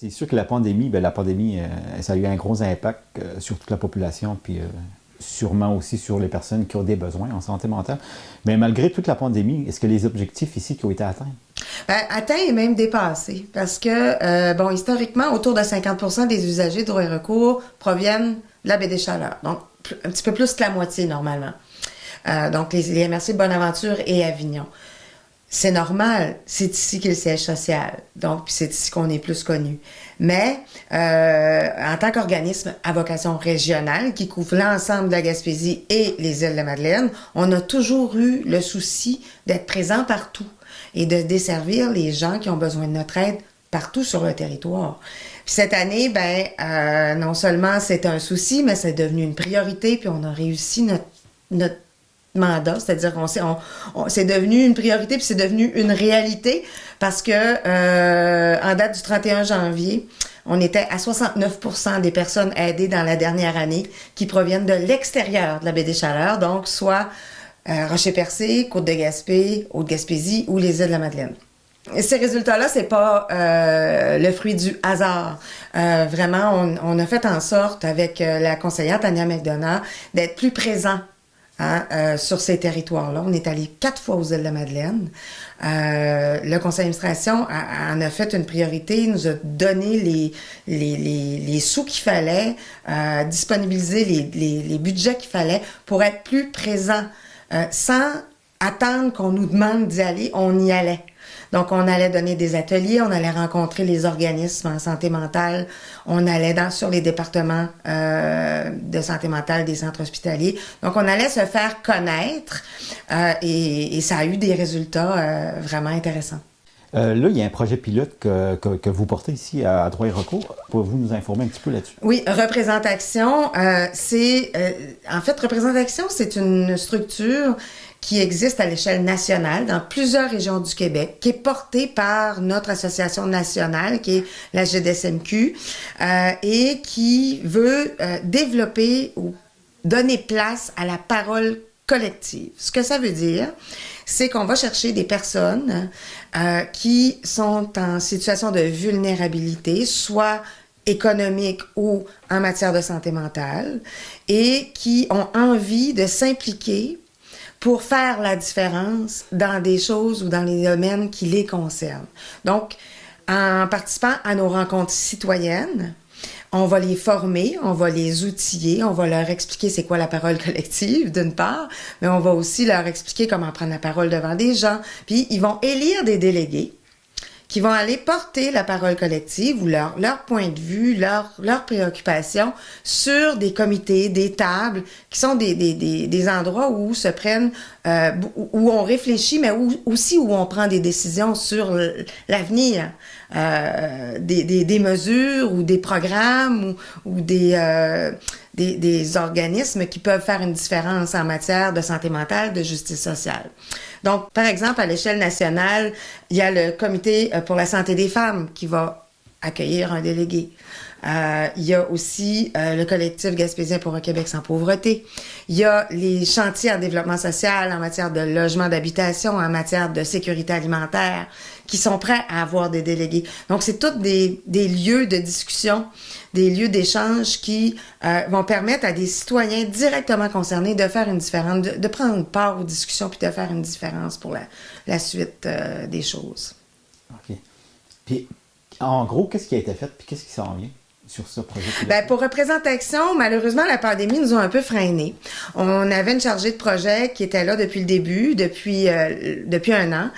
C'est sûr que la pandémie, ça a eu un gros impact sur toute la population, puis sûrement aussi sur les personnes qui ont des besoins en santé mentale. Mais malgré toute la pandémie, est-ce que les objectifs ici qui ont été atteints? Ben, atteint et même dépassé. Parce que, historiquement, autour de 50% des usagers de droit et recours proviennent de la baie des Chaleurs. Donc, un petit peu plus que la moitié, normalement. Donc, les MRC Bonaventure et Avignon. C'est normal, c'est ici qu'est le siège social. Donc, puis c'est ici qu'on est plus connu. Mais, en tant qu'organisme à vocation régionale, qui couvre l'ensemble de la Gaspésie et les îles de Madeleine, on a toujours eu le souci d'être présent partout et de desservir les gens qui ont besoin de notre aide partout sur le territoire. Puis cette année, non seulement c'est un souci, mais c'est devenu une priorité, puis on a réussi notre mandat, c'est-à-dire c'est devenu une priorité puis c'est devenu une réalité parce que en date du 31 janvier, on était à 69% des personnes aidées dans la dernière année qui proviennent de l'extérieur de la baie des Chaleurs, donc soit Rocher-Percé, Côte-de-Gaspé, Haute-Gaspésie ou les îles de la Madeleine. Et ces résultats-là, c'est pas le fruit du hasard. Vraiment, on a fait en sorte avec la conseillère Tania McDonough d'être plus présent sur ces territoires-là. On est allé 4 fois aux îles de la Madeleine. Le conseil d'administration en a fait une priorité, nous a donné les sous qu'il fallait, disponibiliser les budgets qu'il fallait pour être plus présent. Sans attendre qu'on nous demande d'y aller, on y allait. Donc, on allait donner des ateliers, on allait rencontrer les organismes en santé mentale, on allait sur les départements de santé mentale des centres hospitaliers. Donc, on allait se faire connaître et ça a eu des résultats vraiment intéressants. Là, il y a un projet pilote que vous portez ici à Droit et recours. Pouvez-vous nous informer un petit peu là-dessus? Oui, Représentation, en fait, Représentation, c'est une structure qui existe à l'échelle nationale dans plusieurs régions du Québec, qui est portée par notre association nationale, qui est la GDSMQ, et qui veut développer ou donner place à la parole collective. Ce que ça veut dire, c'est qu'on va chercher des personnes qui sont en situation de vulnérabilité, soit économique ou en matière de santé mentale, et qui ont envie de s'impliquer pour faire la différence dans des choses ou dans les domaines qui les concernent. Donc, en participant à nos rencontres citoyennes, on va les former, on va les outiller, on va leur expliquer c'est quoi la parole collective, d'une part, mais on va aussi leur expliquer comment prendre la parole devant des gens. Puis, ils vont élire des délégués qui vont aller porter la parole collective ou leur point de vue, leurs préoccupations sur des comités, des tables, qui sont des endroits où se prennent, où on réfléchit, mais aussi où on prend des décisions sur l'avenir, des mesures ou des programmes ou des organismes qui peuvent faire une différence en matière de santé mentale, de justice sociale. Donc, par exemple, à l'échelle nationale, il y a le Comité pour la santé des femmes qui va accueillir un délégué. Il y a aussi le collectif Gaspésien pour un Québec sans pauvreté. Il y a les chantiers en développement social en matière de logement, d'habitation, en matière de sécurité alimentaire, qui sont prêts à avoir des délégués. Donc, c'est tous des lieux de discussion, des lieux d'échange qui vont permettre à des citoyens directement concernés de faire une différence, de prendre part aux discussions puis de faire une différence pour la suite des choses. OK. Puis, en gros, qu'est-ce qui a été fait puis qu'est-ce qui s'en vient sur ce projet? Pour Représentation, malheureusement, la pandémie nous a un peu freinés. On avait une chargée de projet qui était là depuis le début, depuis 1 an,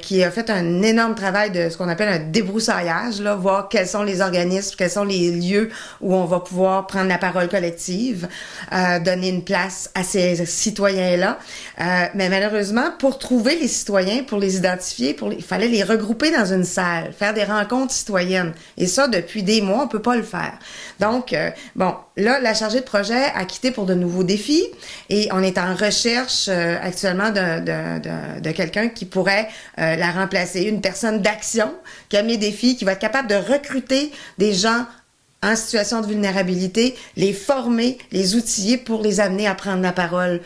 qui a fait un énorme travail de ce qu'on appelle un débroussaillage, là, voir quels sont les organismes, quels sont les lieux où on va pouvoir prendre la parole collective, donner une place à ces citoyens-là. Mais malheureusement, pour trouver les citoyens, pour les identifier, il fallait les regrouper dans une salle, faire des rencontres citoyennes. Et ça, depuis des mois, on peut pas le faire. Donc, là, la chargée de projet a quitté pour de nouveaux défis et on est en recherche actuellement de quelqu'un qui pourrait la remplacer, une personne d'action qui a mis des défis, qui va être capable de recruter des gens en situation de vulnérabilité, les former, les outiller pour les amener à prendre la parole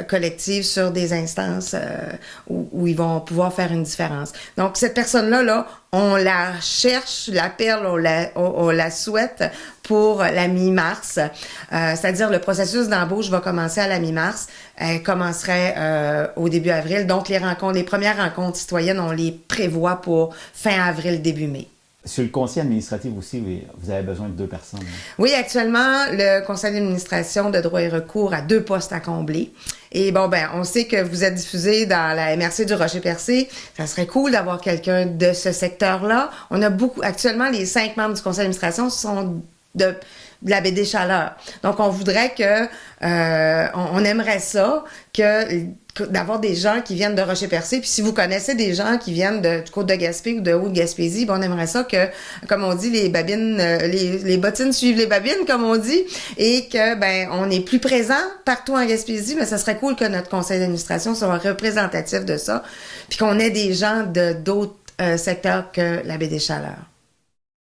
collective sur des instances où ils vont pouvoir faire une différence. Donc, cette personne-là, là, on la cherche, la perle, on la souhaite pour la mi-mars. C'est-à-dire, le processus d'embauche va commencer à la mi-mars. Elle commencerait au début avril. Donc, les premières rencontres citoyennes, on les prévoit pour fin avril, début mai. Sur le conseil administratif aussi, vous avez besoin de 2 personnes. Oui, actuellement, le conseil d'administration de droit et recours a 2 postes à combler. Et bon, ben, on sait que vous êtes diffusé dans la MRC du Rocher-Percé. Ça serait cool d'avoir quelqu'un de ce secteur-là. On a actuellement, les 5 membres du conseil d'administration sont de la baie des Chaleurs. Donc, on voudrait que, on aimerait ça, d'avoir des gens qui viennent de Rocher-Percé. Puis si vous connaissez des gens qui viennent du Côte-de-Gaspé ou de Haute-Gaspésie, on aimerait ça que, comme on dit, les babines, les bottines suivent les babines, comme on dit, et que, ben, on est plus présent partout en Gaspésie, mais ça serait cool que notre conseil d'administration soit représentatif de ça, puis qu'on ait des gens d'autres secteurs que la baie des Chaleurs.